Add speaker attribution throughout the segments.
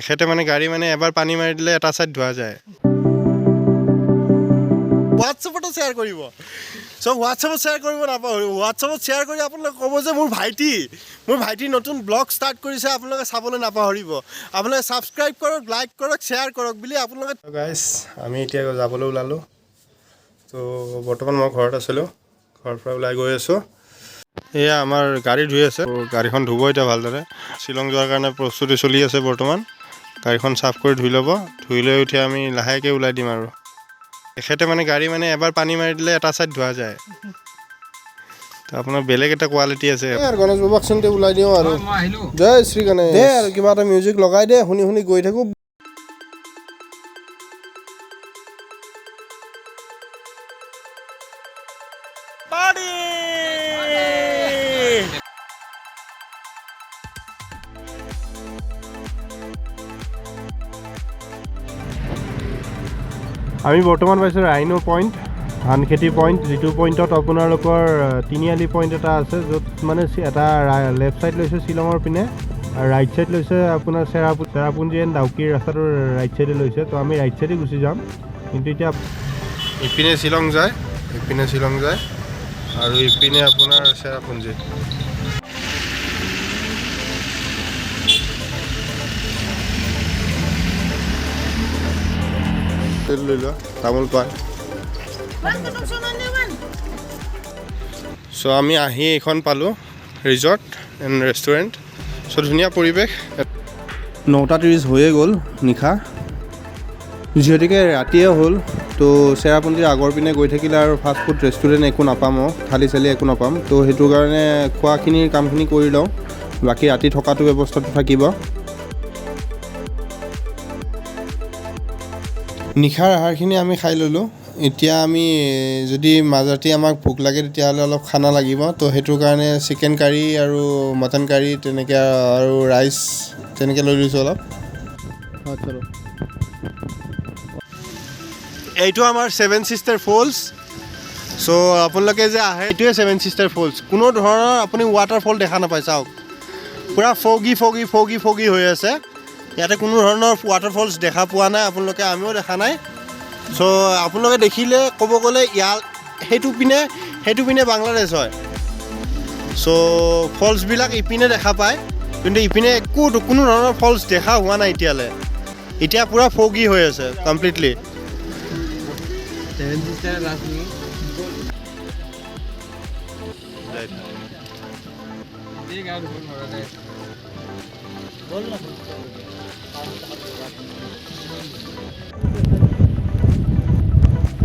Speaker 1: এখেতে মানে গাড়ী মানে এবাৰ পানী মাৰি দিলে এটা সাইড ধোৱা যায় হোৱাটছএপতো শ্বেয়াৰ কৰিব সো হোৱাটছএপত শ্বেয়াৰ কৰিব নাপাহৰিব হোৱাটছএপত শ্বেয়াৰ কৰি আপোনালোকে ক'ব যে মোৰ ভাইটি নতুন ব্লগ ষ্টাৰ্ট কৰিছে আপোনালোকে চাবলৈ নাপাহৰিব আপোনালোকে ছাবস্ক্ৰাইব কৰক লাইক কৰক শ্বেয়াৰ কৰক বুলি আপোনালোকে গাইছ আমি এতিয়া যাবলৈ ওলালোঁ তো বৰ্তমান মই ঘৰত আছিলোঁ ঘৰৰ পৰা ওলাই গৈ আছোঁ এয়া আমাৰ গাড়ী ধুই আছে গাড়ীখন ধুব এতিয়া ভালদৰে শ্বিলং যোৱাৰ কাৰণে প্ৰস্তুতি চলি আছে বৰ্তমান গাড়ীখন চাফ কৰি ধুই ল'ব ধুই লৈ উঠি আমি লাহেকৈ ওলাই দিম আৰু এখেতে মানে গাড়ী মানে এবাৰ পানী মাৰি দিলে এটা সাইড ধোৱা যায় তো আপোনাৰ বেলেগ এটা কোৱালিটি আছে আৰু গণেশ বাবাক চিন্তে ওলাই দিওঁ আৰু জয় শ্ৰী গণেশ দে আৰু কিবা এটা মিউজিক লগাই দে শুনি শুনি গৈ থাকোঁ আমি বৰ্তমান পাইছোঁ ৰাইনো পইণ্ট ধান খেতি পইণ্ট যিটো পইণ্টত আপোনালোকৰ তিনিআলি পইণ্ট এটা আছে য'ত মানে এটা লেফ্ট ছাইড লৈছে শ্বিলঙৰ পিনে আৰু ৰাইট ছাইড লৈছে আপোনাৰ চেৰাপুঞ্জী এণ্ড ডাউকিৰ ৰাস্তাটোৰ ৰাইট ছাইডে লৈছে তো আমি ৰাইট ছাইডে গুচি যাম কিন্তু এতিয়া ইপিনে শ্বিলং যায় আৰু ইপিনে আপোনাৰ চেৰাপুঞ্জী লৈ লোৱা তামোল পাণ চ' আমি আহি এইখন পালোঁ ৰিজৰ্ট এণ্ড ৰেষ্টুৰেণ্ট চ' ধুনীয়া পৰিৱেশ 9:30 হৈয়ে গ'ল নিশা যিহেতুকে ৰাতিয়ে হ'ল তো চেৰাপুঞ্জীৰ আগৰ পিনে গৈ থাকিলে আৰু ফাষ্ট ফুড ৰেষ্টুৰেণ্ট একো নাপাম থালি চালি একো নাপাম তো সেইটো কাৰণে খোৱাখিনিৰ কামখিনি কৰি লওঁ বাকী ৰাতি থকাটো ব্যৱস্থাটো থাকিব নিশাৰ আহাৰখিনি আমি খাই ল'লোঁ এতিয়া আমি যদি মাজৰাতি আমাক ভোক লাগে তেতিয়াহ'লে অলপ খানা লাগিব তো সেইটোৰ কাৰণে চিকেন কাৰী আৰু মটন কাৰী তেনেকৈ আৰু ৰাইচ তেনেকৈ লৈ লৈছোঁ অলপ এইটো আমাৰ 7 ছিষ্টাৰ ফলছ চ' আপোনালোকে যে আহে এইটোৱে 7 ছিষ্টাৰ ফলছ কোনো ধৰণৰ আপুনি ৱাটাৰফল দেখা নাপায় চাওক পূৰা ফগি হৈ আছে ইয়াতে কোনো ধৰণৰ ৱাটাৰফলছ দেখা পোৱা নাই আপোনালোকে আমিও দেখা নাই চ' আপোনালোকে দেখিলে ক'ব গ'লে সেইটো পিনে বাংলাদেশ হয় চ' ফলছবিলাক ইপিনে দেখা পায় কিন্তু ইপিনে কোনো ধৰণৰ ফলছ দেখা হোৱা নাই এতিয়ালৈ এতিয়া পূৰা ফগি হৈ আছে কমপ্লিটলি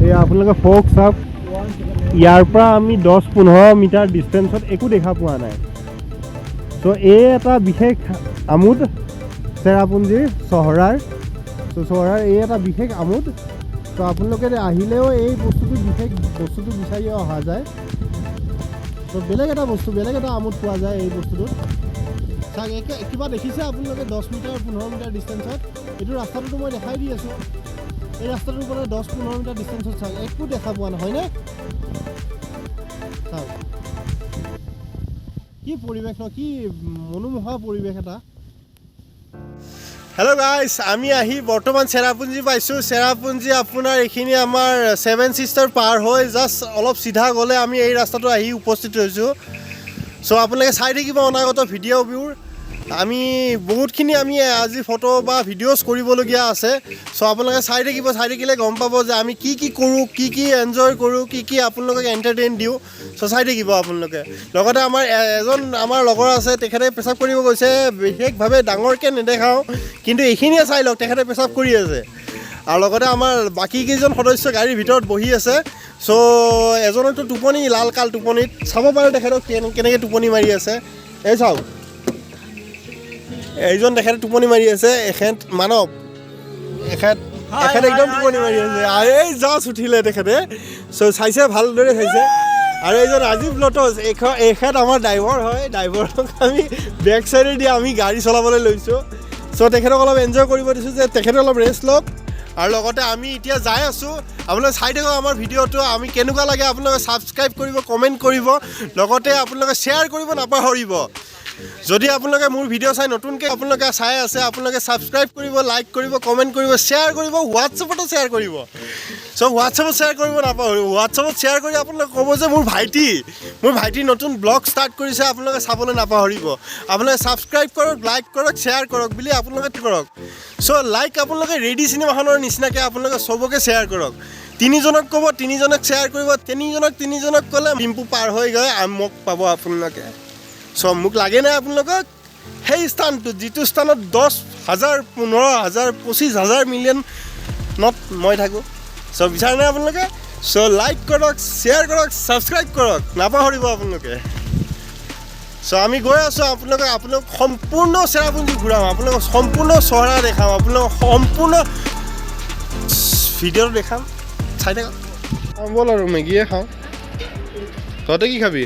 Speaker 1: এই আপোনালোকে ফক চাওক ইয়াৰ পৰা আমি 10-15 মিটাৰ ডিষ্টেঞ্চত একো দেখা পোৱা নাই চ' এই এটা বিশেষ আমোদ চেৰাপুঞ্জীৰ চহৰাৰ এই এটা বিশেষ আমোদ ত' আপোনালোকে আহিলেও এই বস্তুটো বিচাৰি অহা যায় ত' বেলেগ এটা আমোদ পোৱা যায় এই বস্তুটোত চাওক কিবা দেখিছে আপোনালোকে 10 মিটাৰ 15 মিটাৰ ডিষ্টেঞ্চত এইটো ৰাস্তাটোতো মই দেখাই দি আছোঁ এই ৰাস্তাটোৰ পৰা 10-15 মিটাৰ ডিষ্টেঞ্চত চাওক একো দেখা পোৱা নহয় হয়নে চাওক কি পৰিৱেশ ন কি মনোমোহা পৰিৱেশ এটা হেল্ল' গাইছ আমি আহি বৰ্তমান চেৰাপুঞ্জী পাইছোঁ চেৰাপুঞ্জী আপোনাৰ এইখিনি আমাৰ 7 ছিষ্টাৰ পাৰ হৈ জাষ্ট অলপ চিধা গ'লে আমি এই ৰাস্তাটো আহি উপস্থিত হৈছোঁ চ' আপোনালোকে চাই থাকিব অনাগত ভিডিঅ'বোৰ আমি বহুতখিনি আজি ফটো বা ভিডিঅ'জ কৰিবলগীয়া আছে চ' আপোনালোকে চাই থাকিলে গম পাব যে আমি কি কৰোঁ কি এনজয় কৰোঁ কি আপোনালোকক এণ্টাৰটেইন দিওঁ চ' চাই থাকিব আপোনালোকে লগতে আমাৰ লগৰ আছে তেখেতে পেচাব কৰিব গৈছে বিশেষভাৱে ডাঙৰকৈ নেদেখাওঁ কিন্তু এইখিনিয়ে চাই লওক তেখেতে পেচাব কৰি আছে আৰু লগতে আমাৰ বাকী কেইজন সদস্য গাড়ীৰ ভিতৰত বহি আছে চ' এজনকতো টোপনি লাল টোপনিত চাব পাৰে তেখেতক কেনেকৈ টোপনি মাৰি আছে এই চাওক এইজন তেখেতে টোপনি মাৰি আছে এখেত একদম টোপনি মাৰি আছে এই জাষ্ট উঠিলে তেখেতে চ' চাইছে ভালদৰে চাইছে আৰু এইজন ৰাজীৱ লটছ এখেত আমাৰ ড্ৰাইভাৰ হয় ড্ৰাইভাৰক আমি বেক চাইডেদি আমি গাড়ী চলাবলৈ লৈছোঁ চ' তেখেতক অলপ এনজয় কৰিব দিছোঁ যে তেখেতে অলপ ৰেষ্ট লওক আৰু লগতে আমি এতিয়া যাই আছোঁ আপোনালোকে চাই থাকক আমাৰ ভিডিঅ'টো আমি কেনেকুৱা লাগে আপোনালোকে ছাবস্ক্ৰাইব কৰিব কমেণ্ট কৰিব লগতে আপোনালোকে শ্বেয়াৰ কৰিব নাপাহৰিব যদি আপোনালোকে মোৰ ভিডিঅ' চাই নতুনকৈ আপোনালোকে চাই আছে আপোনালোকে ছাবস্ক্ৰাইব কৰিব লাইক কৰিব কমেণ্ট কৰিব শ্বেয়াৰ কৰিব হোৱাটছএপতো শ্বেয়াৰ কৰিব চ' হোৱাটছএপত শ্বেয়াৰ কৰিব নাপাহৰিব হোৱাটছএপত শ্বেয়াৰ কৰি আপোনালোকে ক'ব যে মোৰ ভাইটি নতুন ব্লগ ষ্টাৰ্ট কৰিছে আপোনালোকে চাবলৈ নাপাহৰিব আপোনালোকে ছাবস্ক্ৰাইব কৰক লাইক কৰক শ্বেয়াৰ কৰক বুলি আপোনালোকে কৰক চ' লাইক আপোনালোকে ৰেডি চিনেমাখনৰ নিচিনাকৈ আপোনালোকে চবকে শ্বেয়াৰ কৰক 3 জনক ক'ব 3 জনক শ্বেয়াৰ কৰিব 3 জনক ক'লে ডিম্পু পাৰ হৈ গৈ মোক পাব আপোনালোকে চ' মোক লাগে নাই আপোনালোকক সেই স্থানটো যিটো স্থানত 10,000 15,000 25,000 মিলিয়নত মই থাকোঁ চ' বিচাৰে নাই আপোনালোকে চ' লাইক কৰক শ্বেয়াৰ কৰক ছাবস্ক্ৰাইব কৰক নাপাহৰিব আপোনালোকে চ' আমি গৈ আছোঁ আপোনালোকক সম্পূৰ্ণ চেৰাপুঞ্জী ঘূৰাম আপোনালোকক সম্পূৰ্ণ চহৰা দেখাম আপোনালোকক সম্পূৰ্ণ ভিডিঅ'টো দেখাম চাই থাকক ব'ল আৰু মেগীয়ে খাওঁ তহঁতে কি খাবি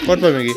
Speaker 1: ক'ত পাই মেগী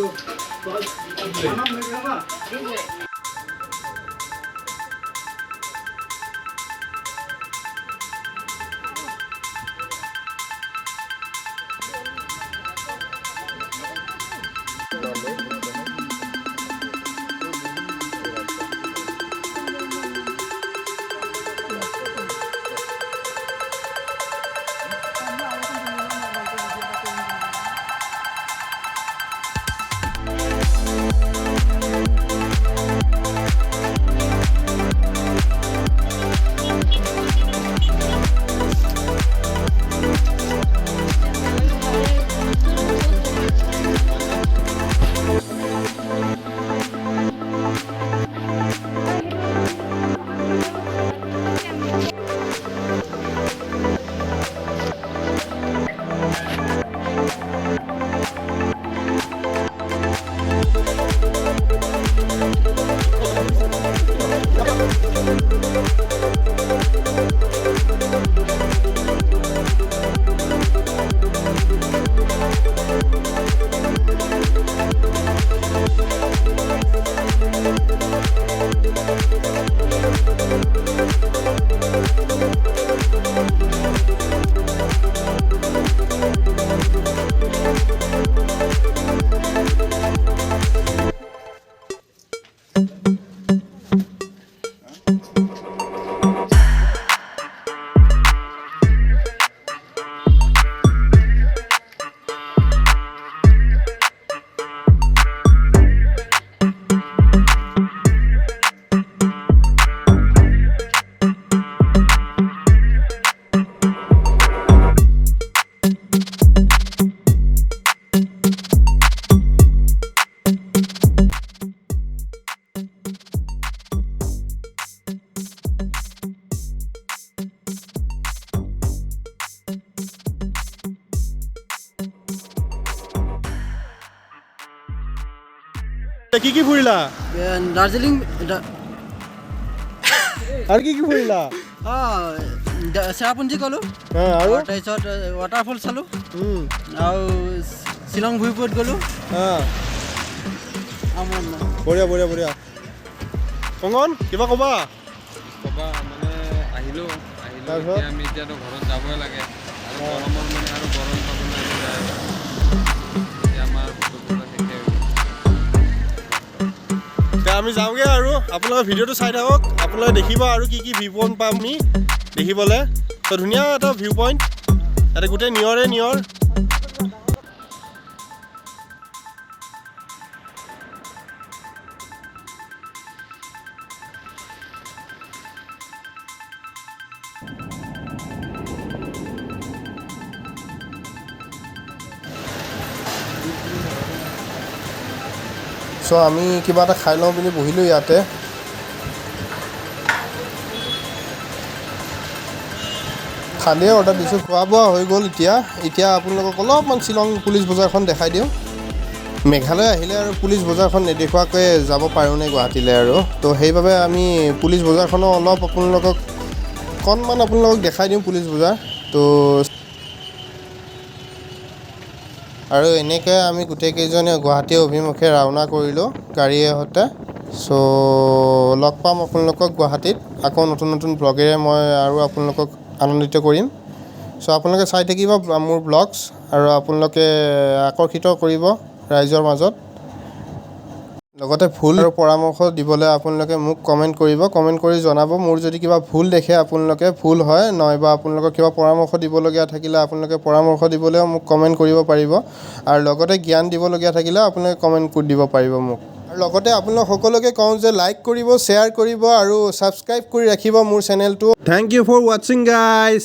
Speaker 1: কি ফুৰিলা
Speaker 2: দাৰ্জিলিং
Speaker 1: আৰু কি ফুৰিলা
Speaker 2: চেৰাপুঞ্জী গ'লোঁ আৰু তাৰপিছত ৱাটাৰফল চালোঁ আৰু শ্বিলং ভূঁইপুৰত গ'লোঁ
Speaker 1: বঢ়িয়া বঢ়িয়া বঢ়িয়া কংগন কিবা ক'বা
Speaker 3: মানে আহিলোঁ আমি এতিয়াতো ঘৰত যাবই লাগে আৰু গৰমৰ মানে আৰু গৰম পাবলৈ আমাৰ
Speaker 1: আমি যাওঁগৈ আৰু আপোনালোকে ভিডিঅ'টো চাই থাকক আপোনালোকে দেখিব আৰু কি কি ভিউ পইণ্ট পাম আমি দেখিবলৈ তো ধুনীয়া এটা ভিউ পইণ্ট ইয়াতে গোটেই নিয়ৰ চ' আমি কিবা এটা খাই লওঁ বুলি বহিলোঁ ইয়াতে খালেই অৰ্ডাৰ দিছোঁ খোৱা বোৱা হৈ গ'ল এতিয়া আপোনালোকক অলপমান শ্বিলং পুলিচ বজাৰখন দেখাই দিওঁ মেঘালয় আহিলে আৰু পুলিচ বজাৰখন নেদেখুৱাকৈ যাব পাৰোঁনে গুৱাহাটীলৈ আৰু তো সেইবাবে আমি পুলিচ বজাৰখনো অলপ আপোনালোকক দেখাই দিওঁ পুলিচ বজাৰ তো আৰু এনেকৈ আমি গোটেইকেইজনে গুৱাহাটী অভিমুখে ৰাওনা কৰিলোঁ গাড়ীৰে সৈতে চ' লগ পাম আপোনালোকক গুৱাহাটীত আকৌ নতুন ব্লগেৰে মই আৰু আপোনালোকক আনন্দিত কৰিম চ' আপোনালোকে চাই থাকিব মোৰ ব্লগছ আৰু আপোনালোকে আকৰ্ষিত কৰিব ৰাইজৰ মাজত লগতে ভুল আৰু পৰামৰ্শ দিবলৈ আপোনালোকে মোক কমেণ্ট কৰিব, কমেণ্ট কৰি জনাব। মোৰ যদি কিবা ভুল দেখে আপোনালোকে ভুল হয় নহয়বা আপোনালোকৰ কিবা পৰামৰ্শ দিবলগীয়া থাকিলে আপোনালোকে পৰামৰ্শ দিবলৈও মোক কমেণ্ট কৰিব পাৰিব আৰু লগতে জ্ঞান দিবলগীয়া থাকিলে আপোনালোকে কমেণ্ট দিব পাৰিব মোক। আৰু লগতে আপোনালোক সকলোকে কওঁ যে লাইক কৰিব, শ্বেয়াৰ কৰিব আৰু ছাবস্ক্ৰাইব কৰি ৰাখিব মোৰ চেনেলটো। থেংক ইউ ফৰ ৱাচিং গাইজ।